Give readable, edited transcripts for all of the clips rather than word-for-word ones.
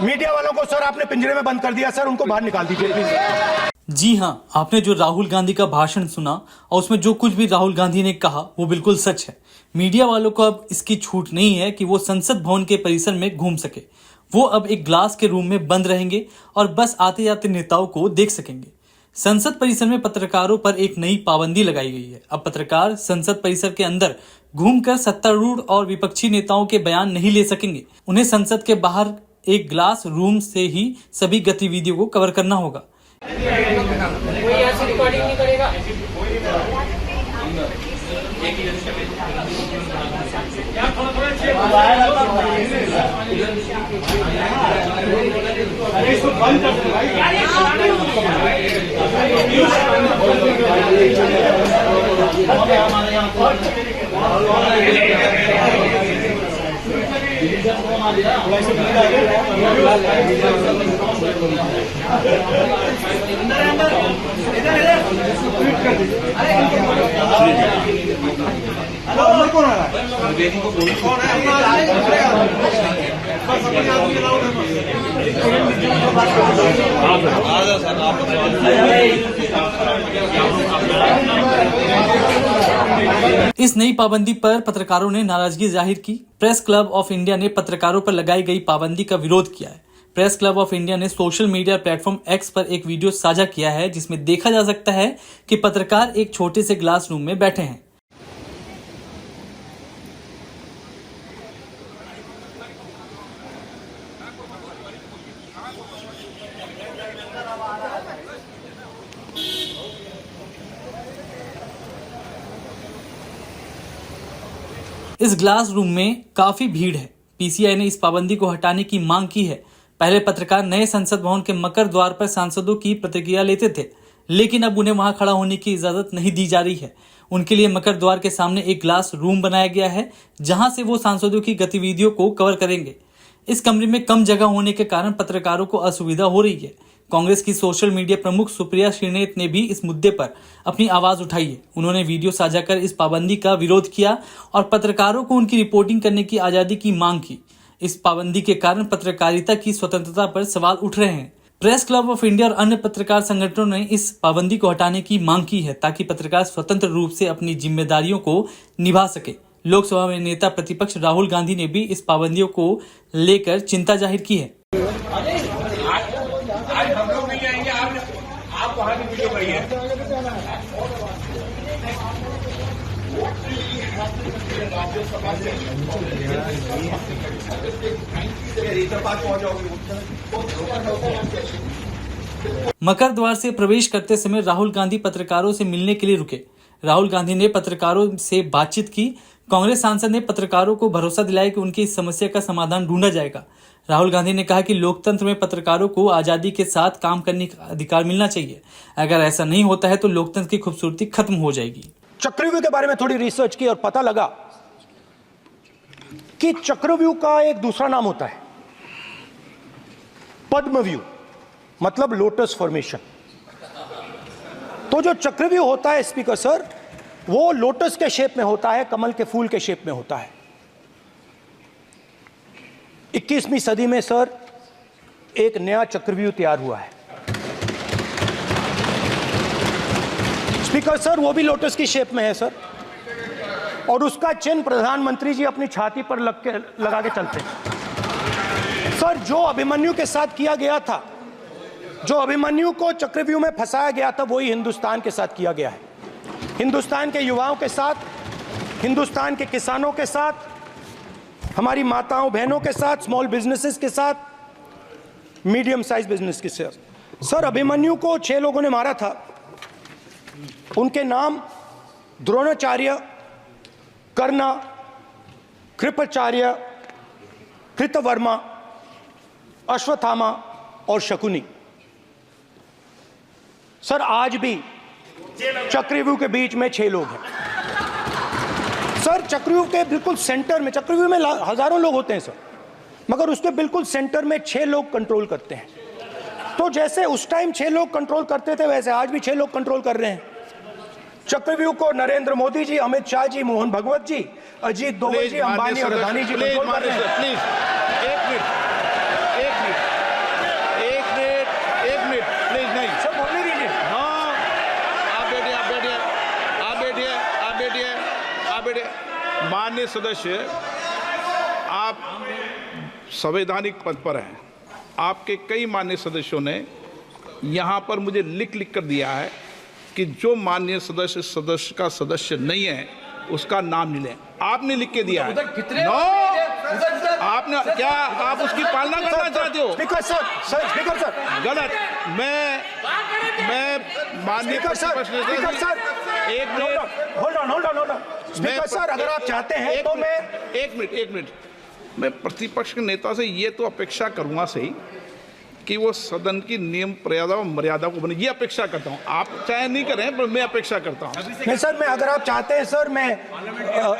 Media वालों को sir आपने पिंजरे में बंद कर दिया सर, उनको बाहर निकाल दीजिए प्लीज। जी हाँ, आपने जो राहुल गांधी का भाषण सुना और उसमें जो कुछ भी राहुल गांधी ने कहा वो बिल्कुल सच है। मीडिया वालों को अब इसकी छूट नहीं है कि वो संसद भवन के परिसर में घूम सके। वो अब एक ग्लास के रूम में बंद रहेंगे और बस आते जाते नेताओं को देख सकेंगे। संसद परिसर में पत्रकारों पर एक नई पाबंदी लगाई गई है। अब पत्रकार संसद परिसर के अंदर घूमकर सत्तारूढ़ और विपक्षी नेताओं के बयान नहीं ले सकेंगे। उन्हें संसद के बाहर एक ग्लास रूम से ही सभी गतिविधियों को कवर करना होगा। कोई ऐसी रिकॉर्डिंग नहीं करेगा। इस नई पाबंदी पर पत्रकारों ने नाराजगी जाहिर की। प्रेस क्लब ऑफ इंडिया ने पत्रकारों पर लगाई गई पाबंदी का विरोध किया है। प्रेस क्लब ऑफ इंडिया ने सोशल मीडिया प्लेटफॉर्म एक्स पर एक वीडियो साझा किया है जिसमें देखा जा सकता है कि पत्रकार एक छोटे से ग्लास रूम में बैठे हैं। इस ग्लास रूम में काफी भीड़ है। पीसीआई ने इस पाबंदी को हटाने की मांग की है। पहले पत्रकार नए संसद भवन के मकर द्वार पर सांसदों की प्रतिक्रिया लेते थे, लेकिन अब उन्हें वहां खड़ा होने की इजाजत नहीं दी जा रही है। उनके लिए मकर द्वार के सामने एक ग्लास रूम बनाया गया है जहां से वो सांसदों की गतिविधियों को कवर करेंगे। इस कमरे में कम जगह होने के कारण पत्रकारों को असुविधा हो रही है। कांग्रेस की सोशल मीडिया प्रमुख सुप्रिया श्रीनेत ने भी इस मुद्दे पर अपनी आवाज उठाई है। उन्होंने वीडियो साझा कर इस पाबंदी का विरोध किया और पत्रकारों को उनकी रिपोर्टिंग करने की आजादी की मांग की। इस पाबंदी के कारण पत्रकारिता की स्वतंत्रता पर सवाल उठ रहे हैं। प्रेस क्लब ऑफ इंडिया और अन्य पत्रकार संगठनों ने इस पाबंदी को हटाने की मांग की है ताकि पत्रकार स्वतंत्र रूप से अपनी जिम्मेदारियों को निभा सके। लोकसभा में नेता प्रतिपक्ष राहुल गांधी ने भी इस पाबंदियों को लेकर चिंता जाहिर की है। आज हम लोग नहीं आएंगे, आप वहां की वीडियो बनाइए। मकर द्वार से प्रवेश करते समय राहुल गांधी पत्रकारों से मिलने के लिए रुके। राहुल गांधी ने पत्रकारों से बातचीत की। कांग्रेस सांसद ने पत्रकारों को भरोसा दिलाया कि उनकी इस समस्या का समाधान ढूंढा जाएगा। राहुल गांधी ने कहा कि लोकतंत्र में पत्रकारों को आजादी के साथ काम करने का अधिकार मिलना चाहिए। अगर ऐसा नहीं होता है तो लोकतंत्र की खूबसूरती खत्म हो जाएगी। चक्रव्यूह के बारे में थोड़ी रिसर्च की और पता लगा कि चक्रव्यूह का एक दूसरा नाम होता है पद्मव्यूह, मतलब लोटस फॉर्मेशन। तो जो चक्रव्यूह होता है स्पीकर सर, वो लोटस के शेप में होता है, कमल के फूल के शेप में होता है। 21वीं सदी में सर एक नया चक्रव्यूह तैयार हुआ है स्पीकर सर, वो भी लोटस की शेप में है सर, और उसका चिन्ह प्रधानमंत्री जी अपनी छाती पर लगा के चलते हैं सर। जो अभिमन्यु के साथ किया गया था, जो अभिमन्यु को चक्रव्यूह में फंसाया गया था, वही हिंदुस्तान के साथ किया गया है। हिंदुस्तान के युवाओं के साथ, हिंदुस्तान के किसानों के साथ, हमारी माताओं बहनों के साथ, स्मॉल बिजनेसेस के साथ, मीडियम साइज बिजनेस के साथ। सर अभिमन्यु को 6 लोगों ने मारा था। उनके नाम द्रोणाचार्य, कर्ण, कृपाचार्य, कृतवर्मा, अश्वत्थामा और शकुनी। सर आज भी चक्रव्यूह के बीच में 6 लोग हैं सर। चक्रव्यूह के बिल्कुल सेंटर में, चक्रव्यूह में हजारों लोग होते हैं सर, मगर उसके बिल्कुल सेंटर में 6 लोग कंट्रोल करते हैं। तो जैसे उस टाइम 6 लोग कंट्रोल करते थे, वैसे आज भी 6 लोग कंट्रोल कर रहे हैं चक्रव्यूह को। नरेंद्र मोदी जी, अमित शाह जी, मोहन भगवत जी, अजीत दोवल जी, अंबानी और अदानी जी कंट्रोल कर रहे हैं। प्लीज एक मिनट माननीय सदस्य, आप संवैधानिक पद पर हैं। आपके कई माननीय सदस्यों ने यहाँ पर मुझे लिख कर दिया है कि जो माननीय सदस्य का सदस्य नहीं है उसका नाम नहीं लें। आपने लिख के दिया है। नो, आपने क्या आप उसकी पालना करना चाहते हो? स्पीकर सर, गलत। मैं माननीय स्पीकर सर, एक minute, hold on. Speaker sir, अगर आप चाहते हैं तो मैं एक मिनट मैं प्रतिपक्ष के नेता से ये तो अपेक्षा करूंगा सही कि वो सदन की नियम मर्यादा को बने, ये अपेक्षा करता हूं। आप चाहे नहीं करें पर मैं अपेक्षा करता हूं। नहीं सर, मैं अगर आप चाहते हैं सर, मैं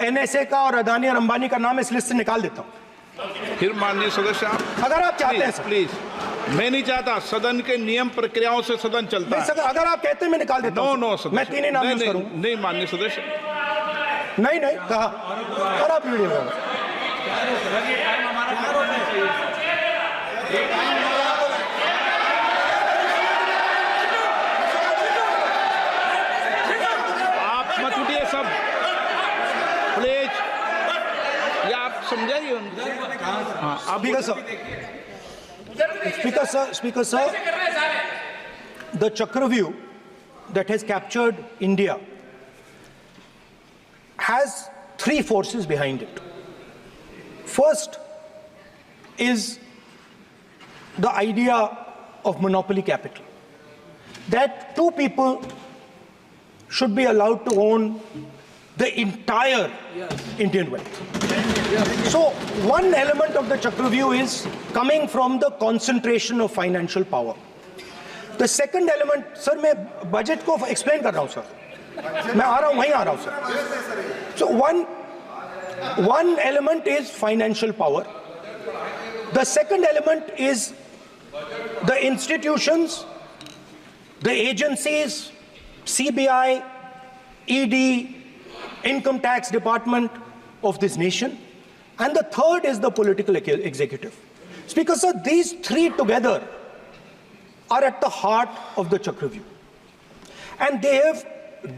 NSA का और अदानी और अंबानी का नाम इस लिस्ट से निकाल देता हूं। फिर माननीय सदस्य, आप अगर आप चाहते हैं सर। प्लीज, मैं नहीं चाहता। सदन के नियम प्रक्रियाओं से सदन चलता है। अगर आप कहते हैं मैं निकाल देता हूं। नो, मैं 3 ही नाम यूज करूं। नहीं माननीय सदस्य, नहीं कहा। और आप वीडियो में आप मत उठिए सब, प्लीज, या आप समझाइए उनको। हाँ, आप Speaker sir, the Chakravyuh that has captured India has 3 forces behind it. First is the idea of monopoly capital, that 2 people should be allowed to own the entire Indian wealth. So one element of the Chakravyuh is coming from the concentration of financial power. The second element, sir, मैं budget को explain कर रहा हूं sir, मैं आ रहा हूं, वहीं आ रहा हूं sir. So one element is financial power. The second element is the institutions, the agencies, CBI, ED, Income Tax Department of this nation, and the third is the political executive. Speaker sir, these 3 together are at the heart of the Chakravyuh, and they have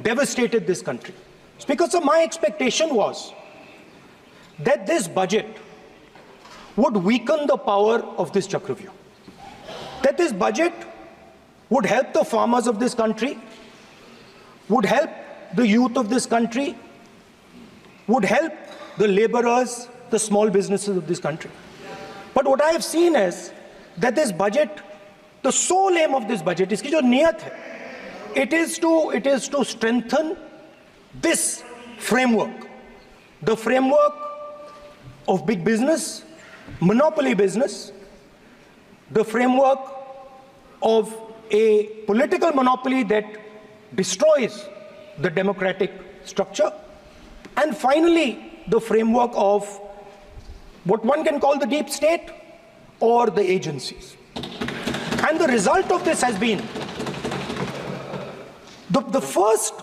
devastated this country. Speaker sir, my expectation was that this budget would weaken the power of this Chakravyuh, that this budget would help the farmers of this country, would help the youth of this country, would help the laborers, the small businesses of this country. But what I have seen is that this budget, the sole aim of this budget, iski jo niyat hai, it is to strengthen this framework, the framework of big business, monopoly business, the framework of a political monopoly that destroys the democratic structure, and finally the framework of what one can call the deep state or the agencies. And the result of this has been the first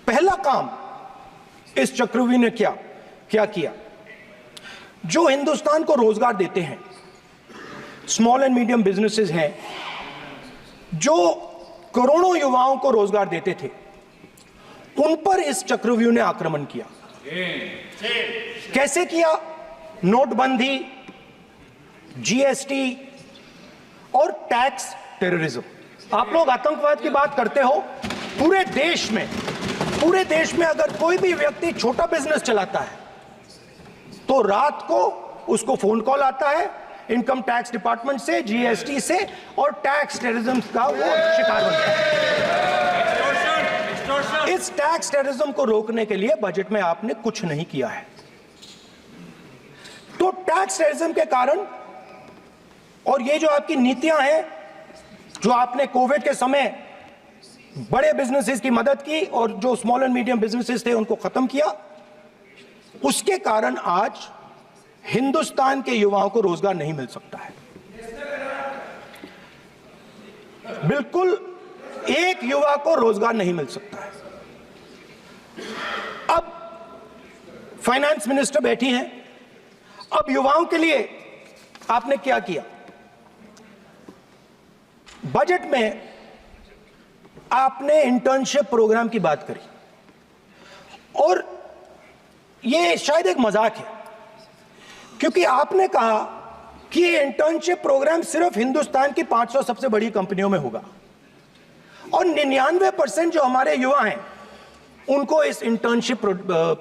पहला काम इस चक्रव्यूह ने क्या किया, जो हिंदुस्तान को रोजगार देते हैं, स्मॉल एंड मीडियम बिजनेसेस हैं, जो करोड़ों युवाओं को रोजगार देते थे, उन पर इस चक्रव्यूह ने आक्रमण किया। कैसे किया? नोटबंदी, जीएसटी और टैक्स टेररिज्म। आप लोग आतंकवाद की बात करते हो, पूरे देश में अगर कोई भी व्यक्ति छोटा बिजनेस चलाता है तो रात को उसको फोन कॉल आता है इनकम टैक्स डिपार्टमेंट से, जीएसटी से, और टैक्स टेररिज्म का वो शिकार बनता है। इस टैक्स टेररिज्म को रोकने के लिए बजट में आपने कुछ नहीं किया है। तो टैक्स टेररिज्म के कारण और ये जो आपकी नीतियां हैं, जो आपने कोविड के समय बड़े बिजनेसेस की मदद की और जो स्मॉल एंड मीडियम बिजनेसेस थे उनको खत्म किया, उसके कारण आज हिंदुस्तान के युवाओं को रोजगार नहीं मिल सकता है। बिल्कुल एक युवा को रोजगार नहीं मिल सकता है। अब फाइनेंस मिनिस्टर बैठी हैं, अब युवाओं के लिए आपने क्या किया? बजट में आपने इंटर्नशिप प्रोग्राम की बात करी और ये शायद एक मजाक है, क्योंकि आपने कहा कि ये इंटर्नशिप प्रोग्राम सिर्फ हिंदुस्तान की 500 सबसे बड़ी कंपनियों में होगा और 99% जो हमारे युवा हैं उनको इस इंटर्नशिप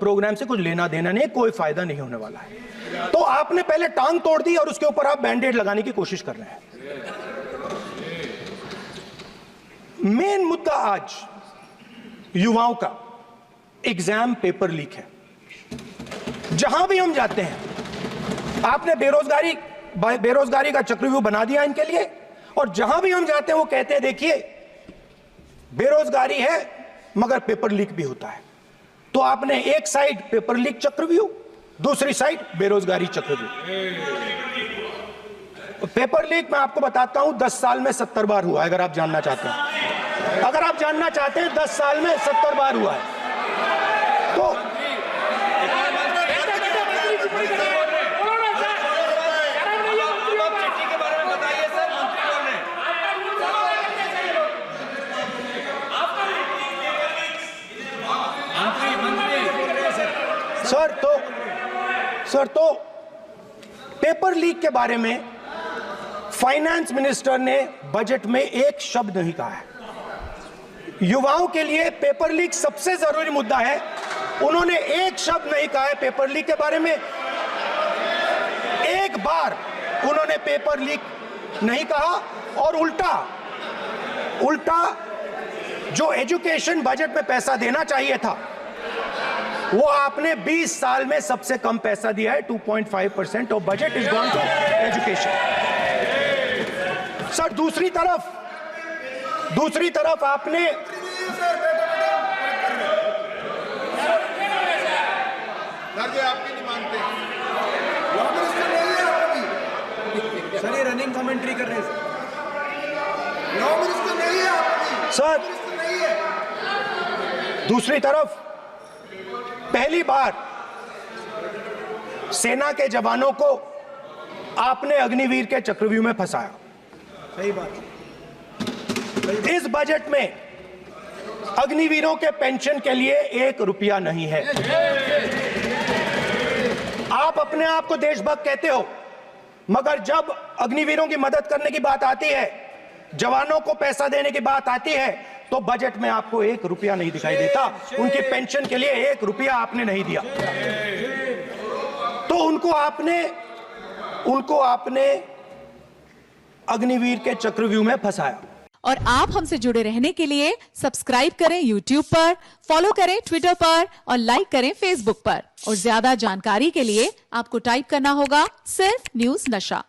प्रोग्राम से कुछ लेना देना नहीं, कोई फायदा नहीं होने वाला है। तो आपने पहले टांग तोड़ दी और उसके ऊपर आप बैंडेड लगाने की कोशिश कर रहे हैं। मेन मुद्दा आज युवाओं का एग्जाम पेपर लीक है। जहां भी हम जाते हैं आपने बेरोजगारी का चक्रव्यूह बना दिया इनके लिए, और जहां भी हम जाते हैं वो कहते हैं देखिए बेरोजगारी है मगर पेपर लीक भी होता है। तो आपने एक साइड पेपर लीक चक्रव्यूह, दूसरी साइड बेरोजगारी चक्रव्यूह। पेपर लीक मैं आपको बताता हूं 10 साल में 70 बार हुआ है। अगर आप जानना चाहते हैं, 10 साल में 70 बार हुआ है। तो सर तो पेपर लीक के बारे में फाइनेंस मिनिस्टर ने बजट में एक शब्द नहीं कहा है। युवाओं के लिए पेपर लीक सबसे जरूरी मुद्दा है, उन्होंने एक शब्द नहीं कहा है पेपर लीक के बारे में। एक बार उन्होंने पेपर लीक नहीं कहा और उल्टा जो एजुकेशन बजट में पैसा देना चाहिए था वो आपने 20 साल में सबसे कम पैसा दिया है। 2.5% of budget is gone to education. Sir दूसरी तरफ आपने आपकी नहीं मानते सर, ये रनिंग कमेंट्री कर रहे हैं सर। दूसरी तरफ पहली बार सेना के जवानों को आपने अग्निवीर के चक्रव्यूह में फंसाया। सही बात। इस बजट में अग्निवीरों के पेंशन के लिए 1 रुपया नहीं है। आप अपने आप को देशभक्त कहते हो, मगर जब अग्निवीरों की मदद करने की बात आती है, जवानों को पैसा देने की बात आती है, तो बजट में आपको 1 रुपया नहीं दिखाई देता। उनकी पेंशन के लिए 1 रुपया आपने नहीं दिया। तो उनको आपने अग्निवीर के चक्रव्यूह में फंसाया। और आप हमसे जुड़े रहने के लिए सब्सक्राइब करें YouTube पर, फॉलो करें Twitter पर और लाइक करें Facebook पर। और ज्यादा जानकारी के लिए आपको टाइप करना होगा सिर्फ न्यूज़ नशा।